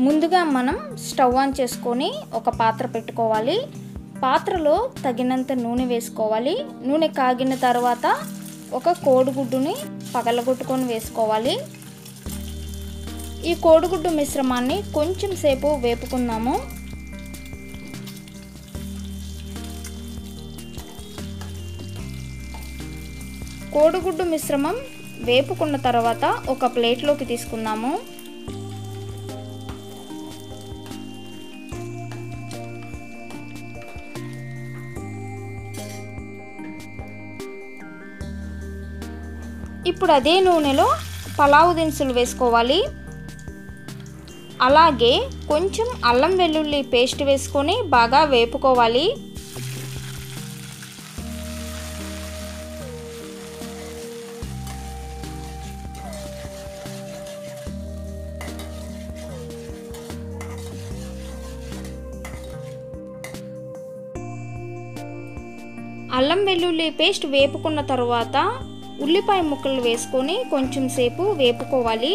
ముందుగా మనం stove on చేసుకొని ఒక పాత్ర పెట్టుకోవాలి. పాత్రలో తగినంత నూనె వేసుకోవాలి. నూనె కాగిన తర్వాత ఒక కోడిగుడ్డుని పగలగొట్టుకొని వేసుకోవాలి. ఈ కోడిగుడ్డు మిశ్రమాన్ని కొంచెం సేపు వేపుకుందాము. కోడిగుడ్డు మిశ్రమం వేపుకున్న తర్వాత ఒక ప్లేట్లోకి తీసుకుందాము. ఇప్పుడు అదే నూనెలో పలావు దినుసులు వేసుకోవాలి. అలాగే కొంచెం అల్లం వెల్లుల్లి పేస్ట్ వేసుకొని బాగా వేపుకోవాలి. అల్లం వెల్లుల్లి పేస్ట్ వేపుకున్న తర్వాత ఉల్లిపాయ ముక్కలు వేసుకొని కొంచెం సేపు వేపుకోవాలి.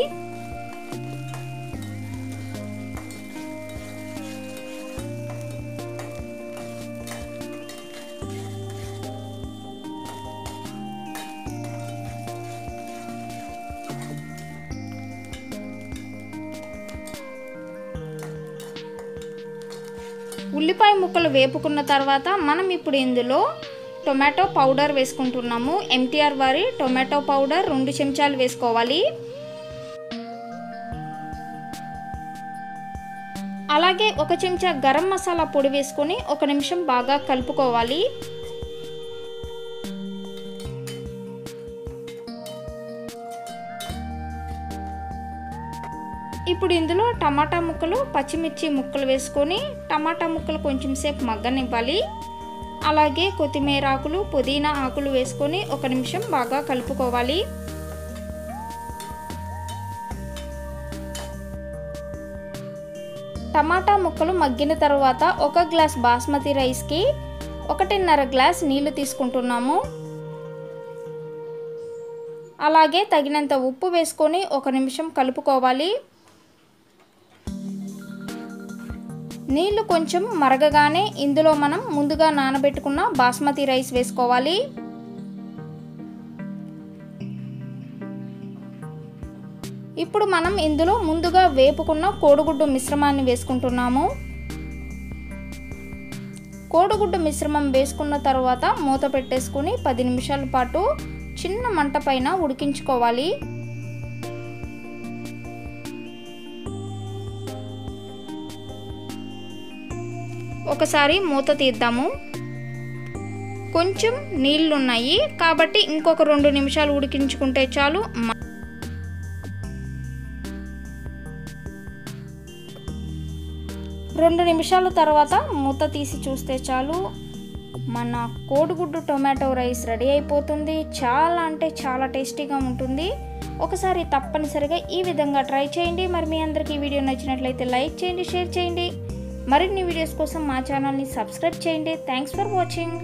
ఉల్లిపాయ ముక్కలు వేపుకున్న తర్వాత మనం ఇప్పుడు ఇందులో టొమాటో పౌడర్ వేసుకుంటున్నాము. MTR వారి టొమాటో పౌడర్ 2 చెంచాలు వేసుకోవాలి. అలాగే 1 చెంచా గరం మసాలా పొడి వేసుకొని 1 నిమిషం బాగా కలుపుకోవాలి. ఇప్పుడు ఇందులో టమాటా ముక్కలు, పచ్చిమిర్చి ముక్కలు వేసుకొని టమాటా ముక్కలు కొంచెం సేపు మగ్గనివ్వాలి. అలాగే కొత్తిమీర ఆకులు, పుదీనా ఆకులు వేసుకొని 1 నిమిషం బాగా కలుపుకోవాలి. టమాటా ముక్కలు మగ్గిన తర్వాత 1 గ్లాస్ బాస్మతి రైస్కి 1.5 గ్లాస్ నీళ్లు తీసుకుంటున్నాము. అలాగే తగినంత ఉప్పు వేసుకొని 1 నిమిషం కలుపుకోవాలి. నీళ్లు కొంచెం మరగగానే ఇందులో మనం ముందుగా నానబెట్టుకున్న బాస్మతి రైస్ వేసుకోవాలి. ఇప్పుడు మనం ఇందులో ముందుగా వేపుకున్న కోడిగుడ్డు మిశ్రమాన్ని వేసుకుంటున్నాము. కోడిగుడ్డు మిశ్రమం వేసుకున్న తర్వాత మూత పెట్టేసుకొని 10 నిమిషాల పాటు చిన్న మంట పైన ఉడికించుకోవాలి. ఒకసారి మూత తీద్దాము. కొంచెం నీళ్ళు ఉన్నాయి కాబట్టి ఇంకొక 2 నిమిషాలు ఉడికించుకుంటే చాలు. 2 నిమిషాల తర్వాత మూత తీసి చూస్తే చాలు మన కోడిగుడ్డు టొమాటో రైస్ రెడీ అయిపోతుంది. చాలా అంటే చాలా టేస్టీగా ఉంటుంది. ఒకసారి తప్పనిసరిగా ఈ విధంగా ట్రై చేయండి. మరి మీ అందరికీ ఈ వీడియో నచ్చినట్లయితే లైక్ చేయండి, షేర్ చేయండి. మరిన్ని వీడియోస్ కోసం మా ఛానల్ని సబ్స్క్రైబ్ చేయండి. Thanks for watching.